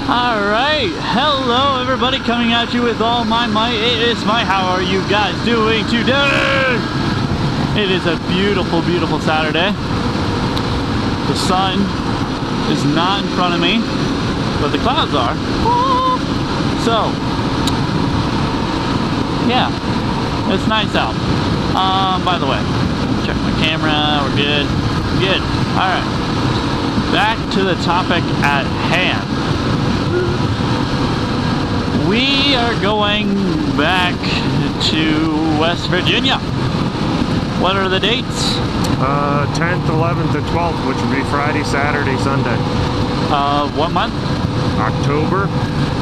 Alright, hello everybody, coming at you with all my might. It is Smite. How are you guys doing today? It is a beautiful, beautiful Saturday. The sun is not in front of me, but the clouds are. So, yeah, it's nice out. By the way, check my camera, we're good. Good. Alright, back to the topic at hand. We are going back to West Virginia. What are the dates? 10th, 11th, and 12th, which would be Friday, Saturday, Sunday. What month? October.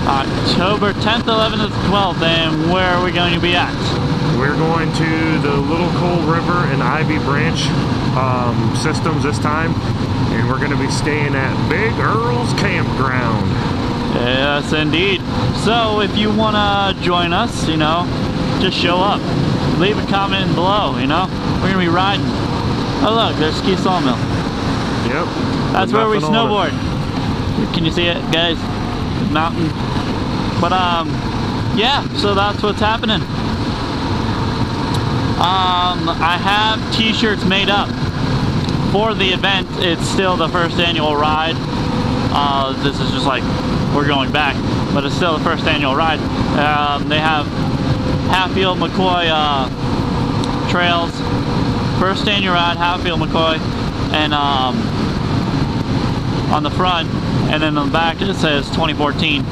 October 10th, 11th, and 12th. And where are we going to be at? We're going to the Little Coal River and Ivy Branch systems this time. And we're going to be staying at Big Earl's Campground. Yes, indeed. So if you want to join us, you know, just show up. Leave a comment below, you know. We're going to be riding. Oh, look, there's Ski Sawmill. Yep. That's where we snowboard. Can you see it, guys? The mountain. But, yeah, so that's what's happening. I have t-shirts made up for the event. It's still the first annual ride. This is just like, we're going back, but it's still the first annual ride. They have Hatfield McCoy trails, first annual ride, Hatfield McCoy, and on the front, and then on the back it says 2014.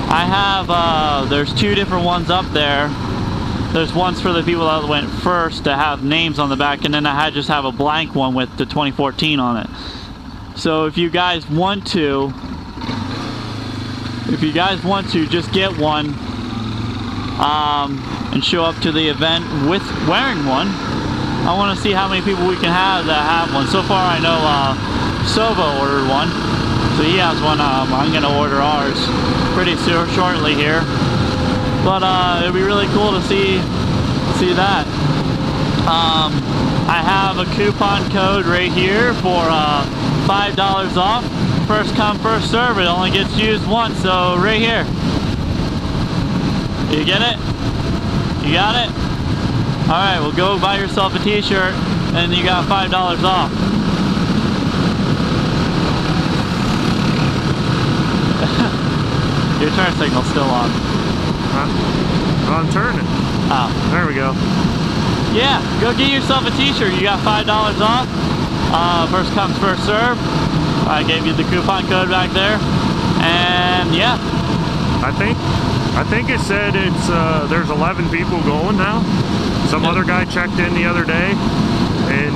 I have, there's two different ones up there. There's ones for the people that went first to have names on the back, and then I just have a blank one with the 2014 on it. So if you guys want to, just get one and show up to the event with wearing one. I want to see how many people we can have that have one. So far I know Sova ordered one, so he has one. I'm going to order ours pretty shortly here. But it'd be really cool to see that. I have a coupon code right here for $5 off. First come, first serve. It only gets used once, so right here. You get it? You got it? Alright, well go buy yourself a t-shirt and you got $5 off. Your turn signal's still on. Well, I'm turning. Oh. There we go. Yeah, go get yourself a t-shirt. You got $5 off. First comes, first serve. I gave you the coupon code back there. And yeah. I think it said it's there's 11 people going now. Some other guy checked in the other day, and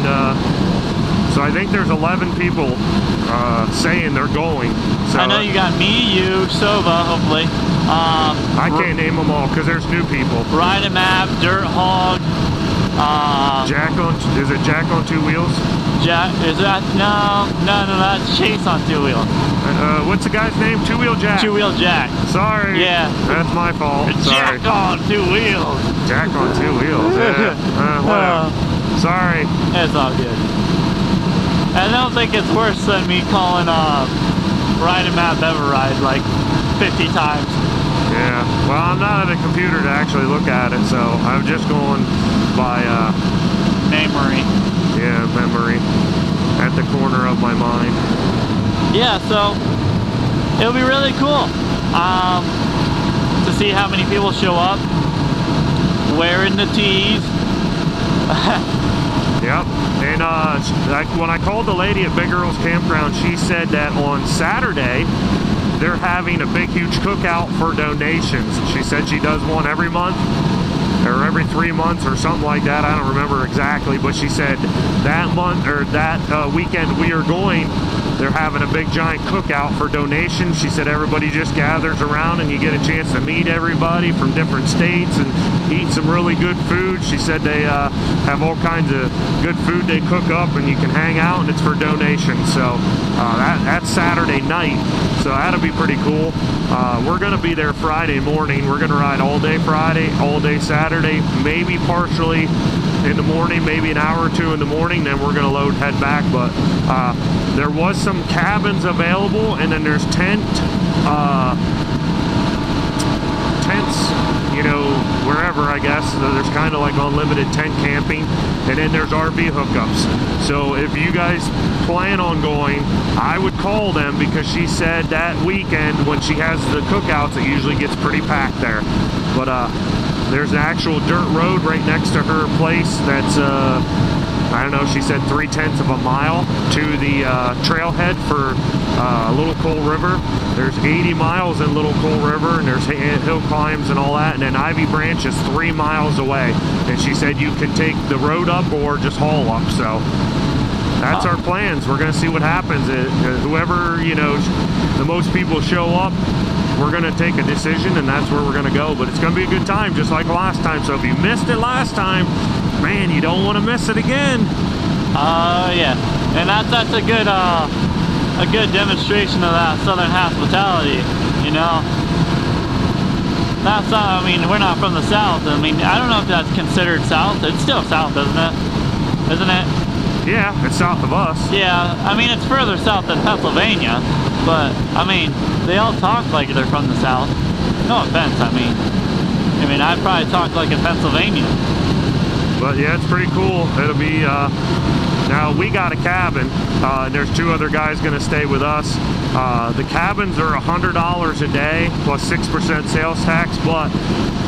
so I think there's 11 people saying they're going. So I know you got me, you, Sova, hopefully. I can't name them all because there's new people. Ride a Map, Dirt Hog. Is it Jack on two wheels? Jack, is that? No, that's Chase on two wheels. What's the guy's name? Two Wheel Jack. Two Wheel Jack. Sorry. Yeah. That's my fault. Sorry. Jack on two wheels. Jack on two wheels. Yeah. Whatever. Sorry. It's all good. I don't think it's worse than me calling Ride a Map Ever Ride like 50 times. Yeah. Well, I'm not at a computer to actually look at it, so I'm just going by memory. Yeah, memory at the corner of my mind. Yeah, so it'll be really cool to see how many people show up wearing the tees. Yep. And when I called the lady at Big Earl's Campground, she said that on Saturday they're having a big huge cookout for donations. She said she does one every month or every 3 months or something like that. I don't remember exactly, but she said that month or that weekend we are going, they're having a big giant cookout for donations. She said everybody just gathers around and you get a chance to meet everybody from different states and eat some really good food. She said they have all kinds of good food they cook up and you can hang out and it's for donations. So that's Saturday night, so that'll be pretty cool. We're gonna be there Friday morning. We're gonna ride all day Friday, all day Saturday, maybe partially in the morning, maybe an hour or two in the morning, then we're gonna head back. But there was some cabins available, and then there's tent tents, you know, wherever, I guess. There's kind of like unlimited tent camping, and then there's RV hookups. So if you guys plan on going, I would call them, because she said that weekend when she has the cookouts, it usually gets pretty packed there. But there's an actual dirt road right next to her place that's I don't know, she said 3/10 of a mile to the trailhead for Little Coal River. There's 80 miles in Little Coal River, and there's hill climbs and all that, and then Ivy Branch is 3 miles away. And she said you can take the road up or just haul up. So that's our plans. We're going to see what happens. Whoever, you know, the most people show up, we're going to take a decision, and that's where we're going to go. But it's going to be a good time, just like last time. So if you missed it last time, man, you don't want to miss it again. Yeah, and that's a good demonstration of that Southern hospitality. You know, that's I mean, we're not from the South. I mean, I don't know if that's considered South. It's still South, isn't it? Isn't it? Yeah, it's south of us. Yeah, I mean, it's further south than Pennsylvania, but I mean, they all talk like they're from the South. No offense, I mean, I'd probably talk like in Pennsylvania. But yeah, it's pretty cool. It'll be, now we got a cabin, and there's 2 other guys gonna stay with us. The cabins are $100 a day plus 6% sales tax, but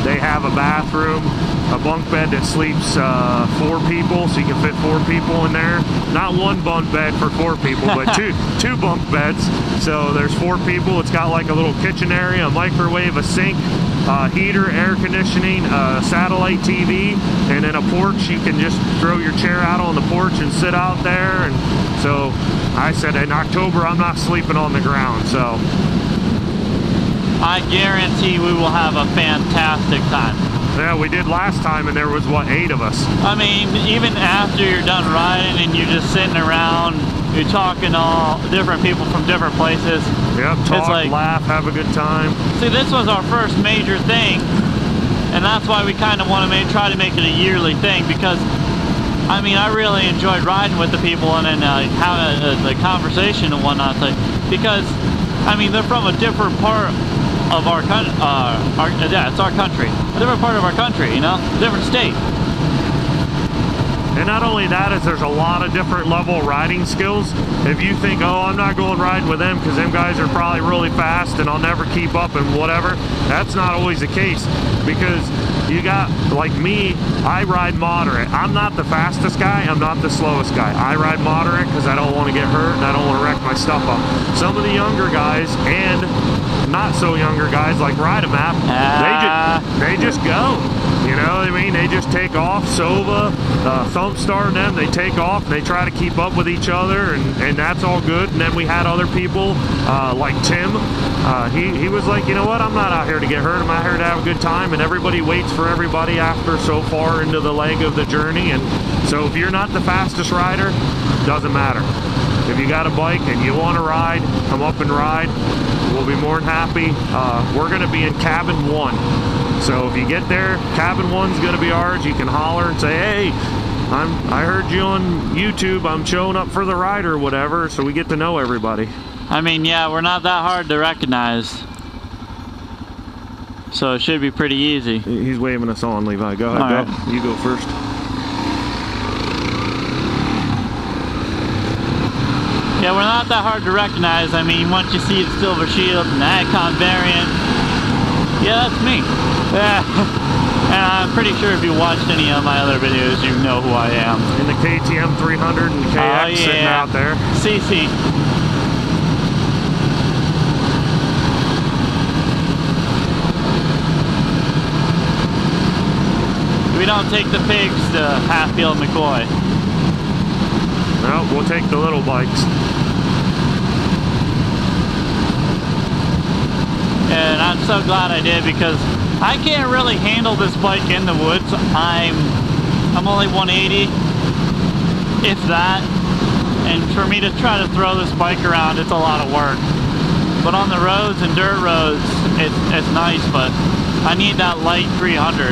they have a bathroom, a bunk bed that sleeps 4 people, so you can fit 4 people in there. Not 1 bunk bed for 4 people, but two bunk beds. So there's 4 people. It's got like a little kitchen area, a microwave, a sink, heater, air conditioning, satellite TV, and then a porch. You can just throw your chair out on the porch and sit out there. And so I said in October I'm not sleeping on the ground. So I guarantee we will have a fantastic time. Yeah, we did last time, and there was, what, 8 of us. I mean, even after you're done riding and you're just sitting around, you're talking to all different people from different places. Yep, talk, like, laugh, have a good time. See, this was our first major thing, and that's why we kind of want to try to make it a yearly thing, because, I mean, I really enjoyed riding with the people and then having the conversation and whatnot, because, I mean, they're from a different part of our country, yeah, it's our country. A different part of our country, you know? A different state. And not only that, is there's a lot of different level riding skills. If you think, oh, I'm not going riding with them because them guys are probably really fast and I'll never keep up and whatever, that's not always the case. Because you got, like me, I ride moderate. I'm not the fastest guy, I'm not the slowest guy. I ride moderate because I don't want to get hurt and I don't want to wreck my stuff up. Some of the younger guys and not so younger guys like Ride a Map, they just go. You know what I mean? They just take off. Sova, Thumpstar and them, they take off and they try to keep up with each other, and that's all good. And then we had other people like Tim. He was like, you know what? I'm not out here to get hurt. I'm out here to have a good time. And everybody waits for everybody after so far into the leg of the journey. And so if you're not the fastest rider, doesn't matter. If you got a bike and you want to ride, come up and ride. We'll be more than happy. We're going to be in cabin 1. So if you get there, cabin 1's going to be ours. You can holler and say, hey, I heard you on YouTube. I'm showing up for the ride or whatever. So we get to know everybody. I mean, yeah, we're not that hard to recognize. So it should be pretty easy. He's waving us on, Levi. Go ahead, All go. right. You go first. Yeah, we're not that hard to recognize. I mean, once you see the Silver Shield and the Icon variant, yeah, that's me. Yeah. And I'm pretty sure if you watched any of my other videos, you know who I am. In the KTM 300 and the KX sitting out there. CC. We don't take the pigs to Hatfield McCoy. No, we'll take the little bikes. And I'm so glad I did, because I can't really handle this bike in the woods. I'm only 180, if that. And for me to try to throw this bike around, it's a lot of work. But on the roads and dirt roads, it's nice, but I need that light 300.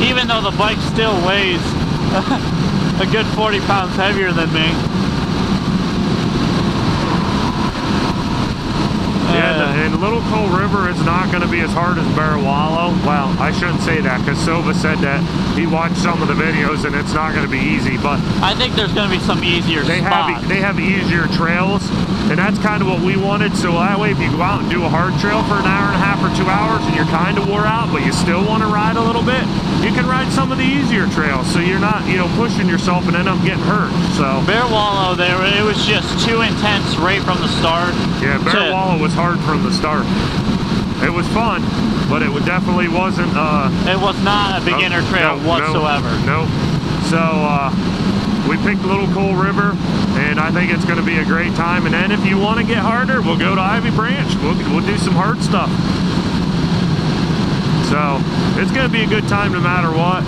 Even though the bike still weighs a good 40 pounds heavier than me. it's not going to be as hard as Bear Wallow. Well, I shouldn't say that because Sova said that he watched some of the videos and it's not going to be easy, but I think there's going to be some easier spots. They have easier trails, and that's kind of what we wanted. So that way, if you go out and do a hard trail for an hour and a half or 2 hours and you're kind of wore out, but you still want to ride a little bit, you can ride some of the easier trails. So you're not, you know, pushing yourself and end up getting hurt. So Bear Wallow, it was just too intense right from the start. Yeah, Bear Wallow was hard from the start. It was fun, but it definitely wasn't. It was not a beginner trail whatsoever. No. So we picked Little Coal River, and I think it's going to be a great time. And then if you want to get harder, we'll go to Ivy Branch. We'll do some hard stuff. So it's going to be a good time no matter what.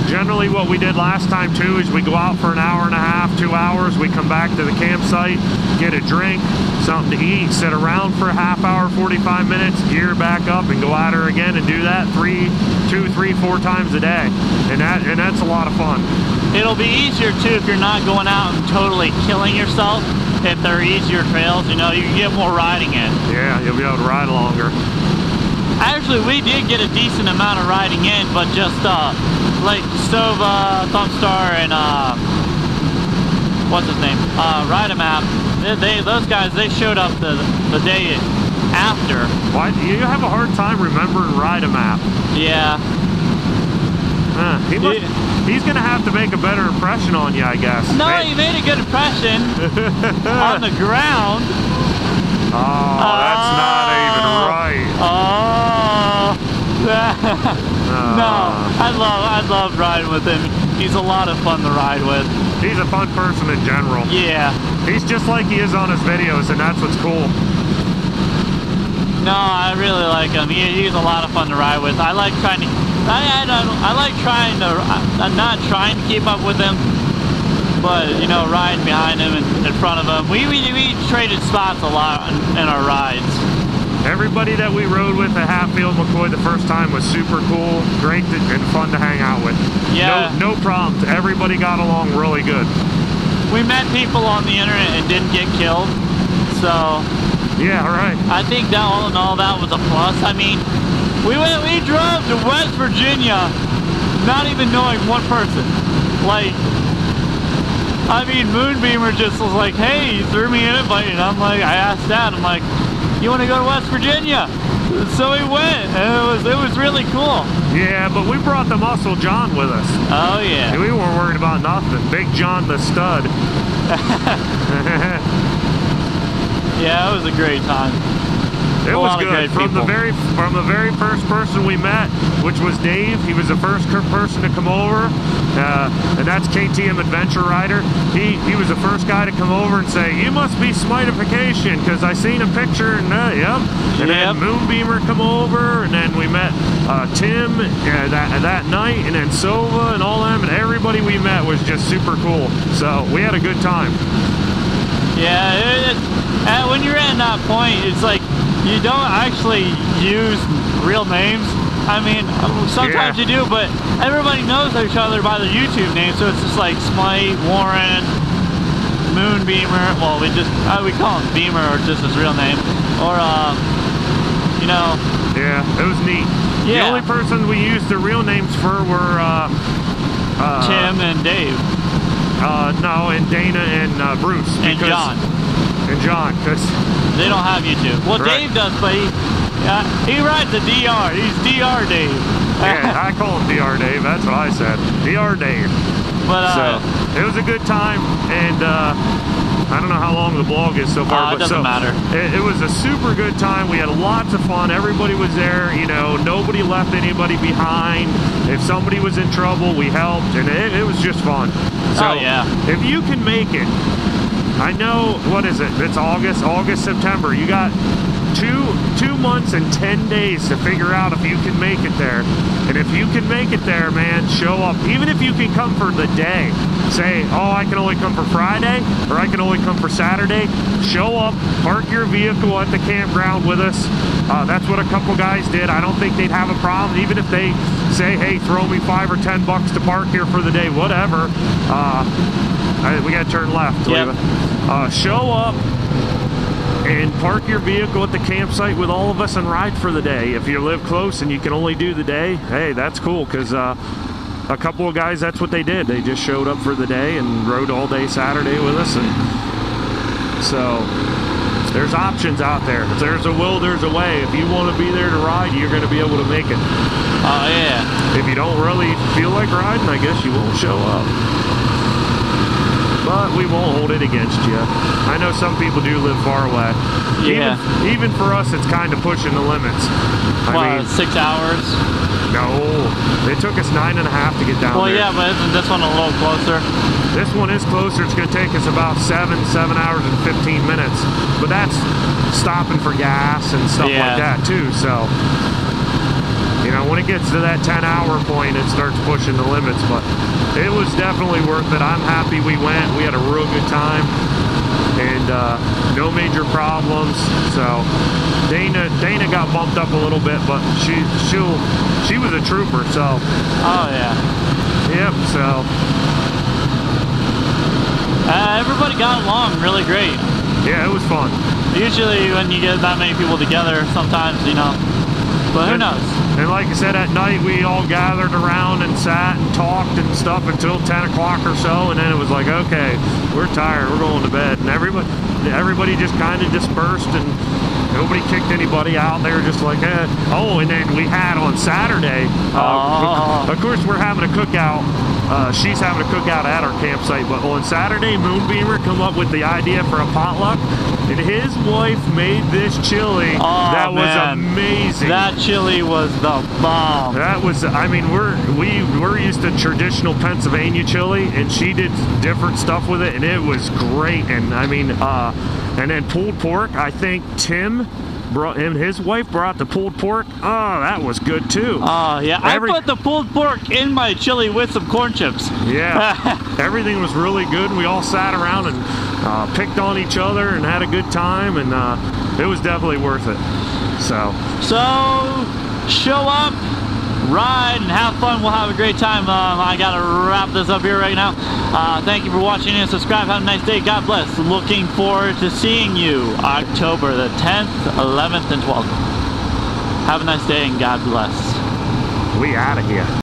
Generally what we did last time too is we go out for an hour and a half, 2 hours, we come back to the campsite, get a drink, something to eat, sit around for a half hour, 45 minutes, gear back up and go at her again and do that 2, 3, 4 times a day. And that's a lot of fun. It'll be easier too if you're not going out and totally killing yourself. If they're easier trails, you know, you can get more riding in. Yeah, you'll be able to ride longer. Actually, we did get a decent amount of riding in, but just like Sova, Thumpstar, and what's his name? Ride-A-Map. Those guys, they showed up the day after. Why do you have a hard time remembering Ride-A-Map? Yeah. He's gonna have to make a better impression on you, I guess. No, he made a good impression on the ground. Oh, that's not even right. No, I love riding with him. He's a lot of fun to ride with. He's a fun person in general. Yeah. He's just like he is on his videos, and that's what's cool. No, I really like him. He's a lot of fun to ride with. I like trying to. I like trying to. I'm not trying to keep up with him, but you know, riding behind him and in front of him. We traded spots a lot in our rides. Everybody that we rode with at Hatfield McCoy the first time was super cool, great and fun to hang out with. Yeah. No problems. Everybody got along really good. We met people on the internet and didn't get killed, so. Yeah, right. I think that all in all, that was a plus. I mean, we drove to West Virginia, not even knowing one person. Like, I mean, Moonbeamer just was like, hey, he threw me an invite, and I'm like, I asked Dad, I'm like, you want to go to West Virginia? So we went, and it was really cool. Yeah, but we brought the Muscle John with us. Oh yeah. We weren't worried about nothing. Big John the stud. Yeah, it was a great time. It was good. From the very first person we met, which was Dave, he was the first person to come over, and that's KTM Adventure Rider. He was the first guy to come over and say, "You must be Smightification," because I seen a picture and yep. And then Moonbeamer come over, and then we met Tim that night, and then Sova and all them, and everybody we met was just super cool. So we had a good time. Yeah, when you're at that point, it's like you don't actually use real names. I mean, sometimes you do, but everybody knows each other by their YouTube name, so it's just like Smite, Warren, Moonbeamer. Well, we call him Beamer, or just his real name, or you know. Yeah, it was neat. Yeah. The only person we used their real names for were Tim and Dave. No, and Dana and Bruce. And John. And John, because they don't have YouTube. Well, right. Dave does, but he rides a DR. He's DR Dave. Yeah, I call him DR Dave. That's what I said. DR Dave. But so it was a good time, and I don't know how long the vlog is so far, but it doesn't matter. It was a super good time. We had lots of fun. Everybody was there. You know, nobody left anybody behind. If somebody was in trouble, we helped, and it was just fun. So if you can make it, I know, what is it? It's August, September. You got two months and 10 days to figure out if you can make it there. And if you can make it there, man, show up. Even if you can come for the day. Say, oh, I can only come for Friday, or I can only come for Saturday. Show up, park your vehicle at the campground with us. That's what a couple guys did. I don't think they'd have a problem, even if they say, hey, throw me $5 or $10 to park here for the day, whatever. We gotta turn left. Yep. Show up and park your vehicle at the campsite with all of us and ride for the day. If you live close and you can only do the day, hey, that's cool, because a couple of guys, that's what they did. They just showed up for the day and rode all day Saturday with us. And so there's options out there. If there's a will, there's a way. If you want to be there to ride, you're going to be able to make it. Oh, yeah. If you don't really feel like riding, I guess you won't show up. But we won't hold it against you. I know some people do live far away. Yeah. Even for us, it's kind of pushing the limits. I mean, 6 hours? No, it took us 9.5 to get down there. Well, yeah, but isn't this one a little closer? This one is closer. It's going to take us about 7 hours and 15 minutes. But that's stopping for gas and stuff like that too. So, you know, when it gets to that 10-hour point, it starts pushing the limits. But it was definitely worth it. I'm happy we went. We had a real good time. And no major problems. So Dana got bumped up a little bit, but she was a trooper. So oh yeah, yep. So everybody got along really great. Yeah, it was fun. Usually when you get that many people together, sometimes, you know, but who knows? And like I said, at night we all gathered around and sat and talked and stuff until 10 o'clock or so, and then it was like, okay, we're tired, we're going to bed. And everybody just kind of dispersed, and nobody kicked anybody out. They were just like, eh. Oh, and then we had on Saturday, of course we're having a cookout. She's having a cookout at our campsite, but on Saturday, Moonbeamer come up with the idea for a potluck, and his wife made this chili that was amazing. That chili was the bomb. That was, I mean, we're used to traditional Pennsylvania chili, and she did different stuff with it, and it was great. And I mean, and then pulled pork, I think Tim brought, and his wife brought the pulled pork. Oh, that was good too. Oh yeah, I put the pulled pork in my chili with some corn chips. Yeah, everything was really good. We all sat around and picked on each other and had a good time, and it was definitely worth it. So show up, ride, and have fun. We'll have a great time. I gotta wrap this up here right now. Thank you for watching and subscribe. Have a nice day. God bless. Looking forward to seeing you October the 10th, 11th, and 12th. Have a nice day and God bless. We out of here.